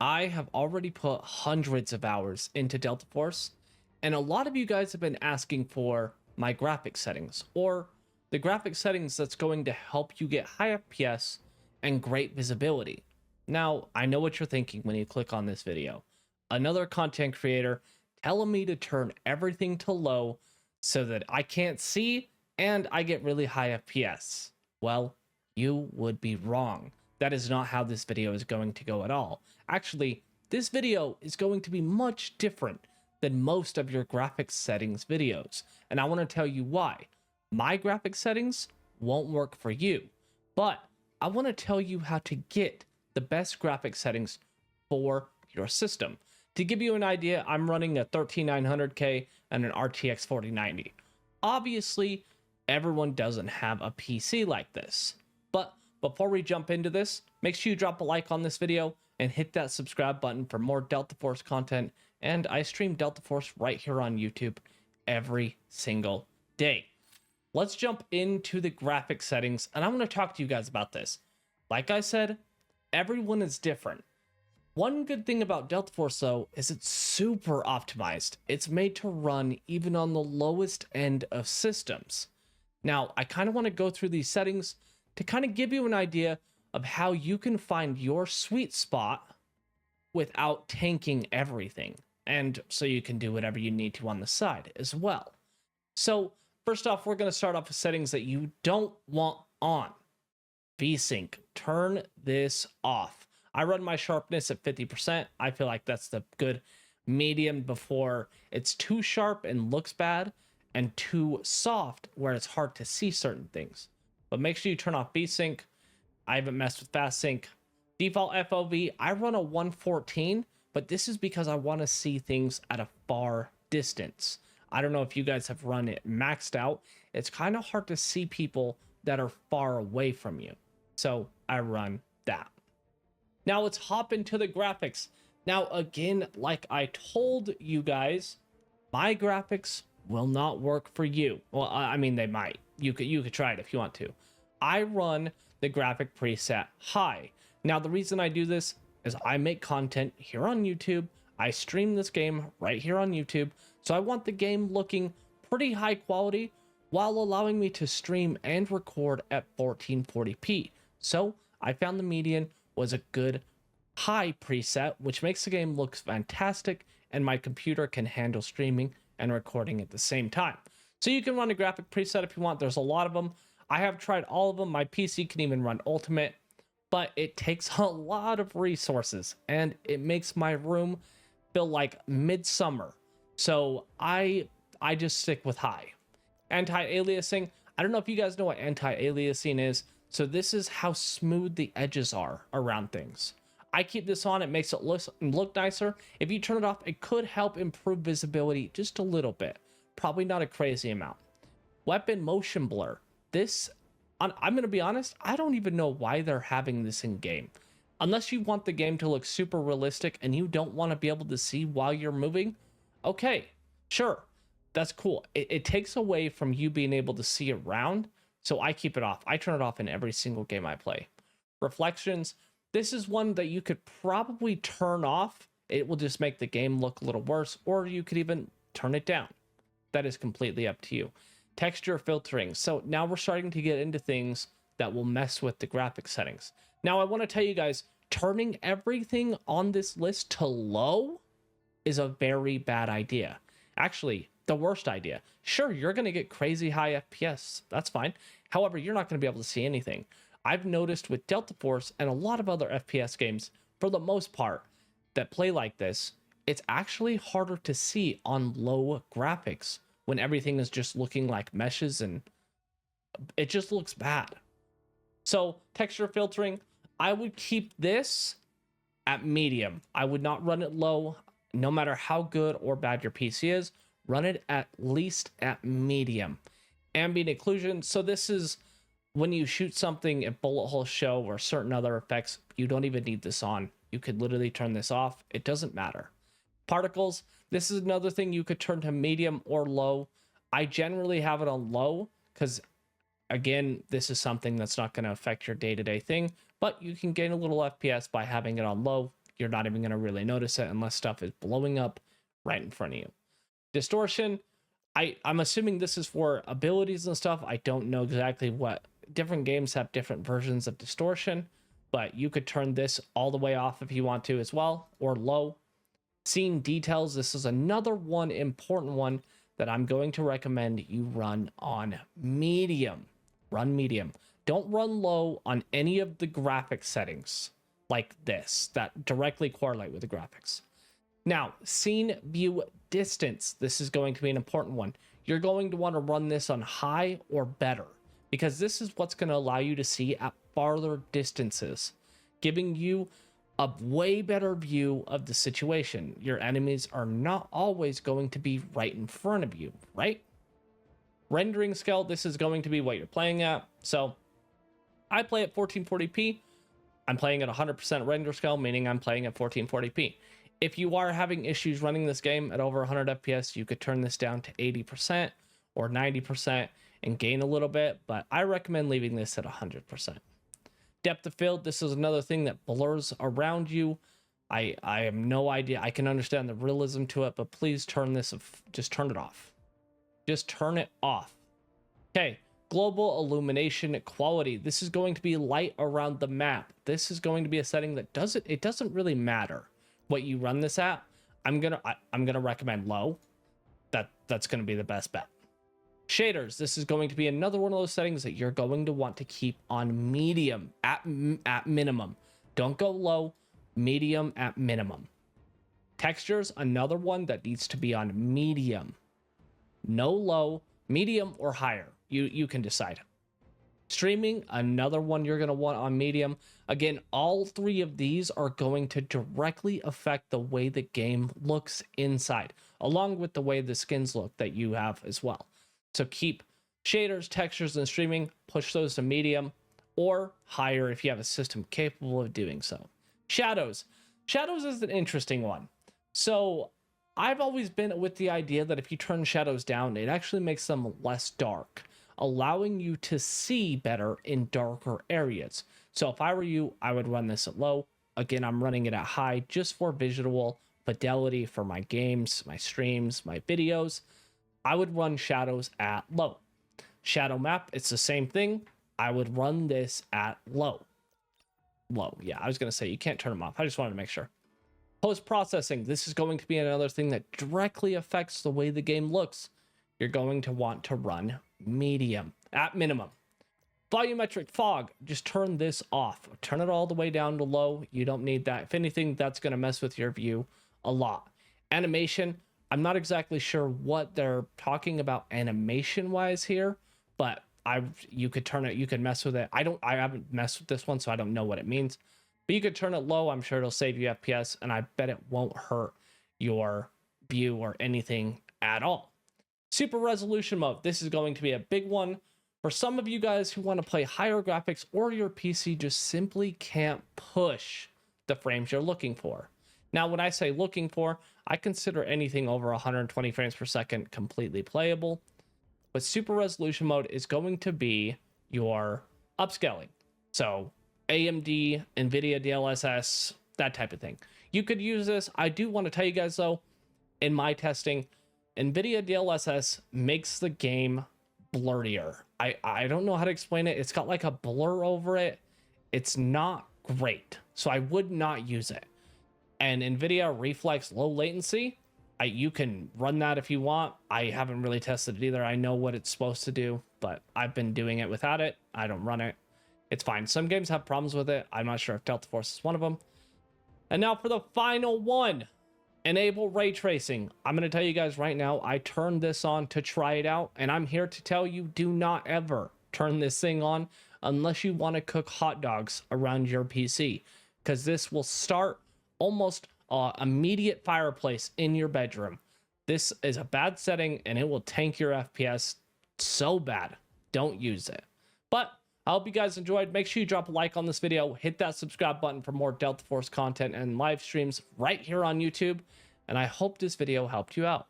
I have already put hundreds of hours into Delta Force, and a lot of you guys have been asking for my graphic settings, or the graphic settings that's going to help you get high FPS and great visibility. Now, I know what you're thinking when you click on this video. Another content creator telling me to turn everything to low so that I can't see and I get really high FPS. Well, you would be wrong. That is not how this video is going to go at all. Actually, this video is going to be much different than most of your graphics settings videos, and I want to tell you why. My graphics settings won't work for you, but I want to tell you how to get the best graphics settings for your system. To give you an idea, I'm running a 13900K and an RTX 4090. Obviously, everyone doesn't have a PC like this, but before we jump into this, make sure you drop a like on this video and hit that subscribe button for more Delta Force content. And I stream Delta Force right here on YouTube every single day. Let's jump into the graphic settings, and I want to talk to you guys about this. Like I said, everyone is different. One good thing about Delta Force, though, is it's super optimized. It's made to run even on the lowest end of systems. Now, I kind of want to go through these settings to kind of give you an idea of how you can find your sweet spot without tanking everything, and so you can do whatever you need to on the side as well. So first off, we're going to start off with settings that you don't want on. VSync, turn this off. I run my sharpness at 50%. I feel like that's the good medium before it's too sharp and looks bad, and too soft where it's hard to see certain things. But make sure you turn off VSync. I haven't messed with fast sync. Default FOV, I run a 114, but this is because I want to see things at a far distance. I don't know if you guys have run it maxed out. It's kind of hard to see people that are far away from you. So I run that. Now let's hop into the graphics. Now again, like I told you guys, my graphics will not work for you. Well, I mean, they might. You could try it if you want to. I run the graphic preset high. Now, the reason I do this is I make content here on YouTube. I stream this game right here on YouTube. So I want the game looking pretty high quality while allowing me to stream and record at 1440p. So I found the median was a good high preset, which makes the game look fantastic, and my computer can handle streaming and recording at the same time. So you can run a graphic preset if you want. There's a lot of them. I have tried all of them. My PC can even run Ultimate, but it takes a lot of resources and it makes my room feel like midsummer. So I just stick with high. Anti-aliasing. I don't know if you guys know what anti-aliasing is. So this is how smooth the edges are around things. I keep this on. It makes it look nicer. If you turn it off, it could help improve visibility just a little bit. Probably not a crazy amount. Weapon motion blur. This, I'm going to be honest, I don't even know why they're having this in game. Unless you want the game to look super realistic and you don't want to be able to see while you're moving, okay, sure, that's cool. It takes away from you being able to see around, so I keep it off. I turn it off in every single game I play. Reflections. This is one that you could probably turn off. It will just make the game look a little worse, or you could even turn it down. That is completely up to you. Texture filtering. So now we're starting to get into things that will mess with the graphic settings. Now I want to tell you guys, turning everything on this list to low is a very bad idea. Actually, the worst idea. Sure, you're going to get crazy high FPS. That's fine. However, you're not going to be able to see anything. I've noticed with Delta Force and a lot of other FPS games, for the most part, that play like this, it's actually harder to see on low graphics when everything is just looking like meshes and it just looks bad. So texture filtering, I would keep this at medium. I would not run it low. No matter how good or bad your PC is, run it at least at medium. Ambient occlusion. So this is when you shoot something at bullet hole show or certain other effects, you don't even need this on. You could literally turn this off. It doesn't matter. Particles. This is another thing you could turn to medium or low. I generally have it on low because, again, this is something that's not going to affect your day-to-day thing, but you can gain a little FPS by having it on low. you're not even going to really notice it unless stuff is blowing up right in front of you. Distortion, I'm assuming this is for abilities and stuff. I don't know exactly what different games have different versions of distortion, but you could turn this all the way off if you want to as well, or low. Scene details, this is another one important one that I'm going to recommend you run on medium. Run medium. Don't run low on any of the graphic settings like this that directly correlate with the graphics. Now, scene view distance, this is going to be an important one. You're going to want to run this on high or better, because this is what's going to allow you to see at farther distances, giving you a way better view of the situation. Your enemies are not always going to be right in front of you, right? Rendering scale, this is going to be what you're playing at. So I play at 1440p. I'm playing at 100% render scale, meaning I'm playing at 1440p. If you are having issues running this game at over 100 FPS, you could turn this down to 80% or 90% and gain a little bit, but I recommend leaving this at 100%. Depth of field, this is another thing that blurs around you. I have no idea. I can understand the realism to it, but please turn this, just turn it off. Just turn it off. Okay, global illumination quality. This is going to be light around the map. This is going to be a setting that doesn't really matter what you run this at. I'm gonna recommend low. That's gonna be the best bet. Shaders, this is going to be another one of those settings that you're going to want to keep on medium at minimum. Don't go low, medium at minimum. Textures, another one that needs to be on medium. No low, medium or higher. You can decide. Streaming, another one you're going to want on medium. Again, all three of these are going to directly affect the way the game looks inside, along with the way the skins look that you have as well. So keep shaders, textures, and streaming, push those to medium or higher if you have a system capable of doing so. Shadows. Shadows is an interesting one. So I've always been with the idea that if you turn shadows down, it actually makes them less dark, allowing you to see better in darker areas. So if I were you, I would run this at low. Again, I'm running it at high just for visual fidelity for my games, my streams, my videos. I would run shadows at low. Shadow map, it's the same thing. I would run this at low. Low, yeah, I was going to say you can't turn them off. I just wanted to make sure. Post-processing, this is going to be another thing that directly affects the way the game looks. You're going to want to run medium at minimum. Volumetric fog, just turn this off. Turn it all the way down to low. You don't need that. If anything, that's going to mess with your view a lot. Animation, I'm not exactly sure what they're talking about animation-wise here, but you could turn it, you could mess with it. I haven't messed with this one, so I don't know what it means. But you could turn it low. I'm sure it'll save you FPS, and I bet it won't hurt your view or anything at all. Super resolution mode. This is going to be a big one for some of you guys who want to play higher graphics, or your PC just simply can't push the frames you're looking for. Now, when I say looking for, I consider anything over 120 frames per second completely playable. But super resolution mode is going to be your upscaling. So AMD, NVIDIA DLSS, that type of thing. You could use this. I do want to tell you guys, though, in my testing, NVIDIA DLSS makes the game blurrier. I don't know how to explain it. It's got like a blur over it. It's not great. So I would not use it. And NVIDIA Reflex low latency, you can run that if you want. I haven't really tested it either. I know what it's supposed to do, but I've been doing it without it. I don't run it. It's fine. Some games have problems with it. I'm not sure if Delta Force is one of them. And now for the final one, enable ray tracing. I'm going to tell you guys right now, I turned this on to try it out, and I'm here to tell you, do not ever turn this thing on unless you want to cook hot dogs around your PC, because this will start almost immediate fireplace in your bedroom. This is a bad setting, and it will tank your FPS so bad. Don't use it. But I hope you guys enjoyed. Make sure you drop a like on this video. Hit that subscribe button for more Delta Force content and live streams right here on YouTube. And I hope this video helped you out.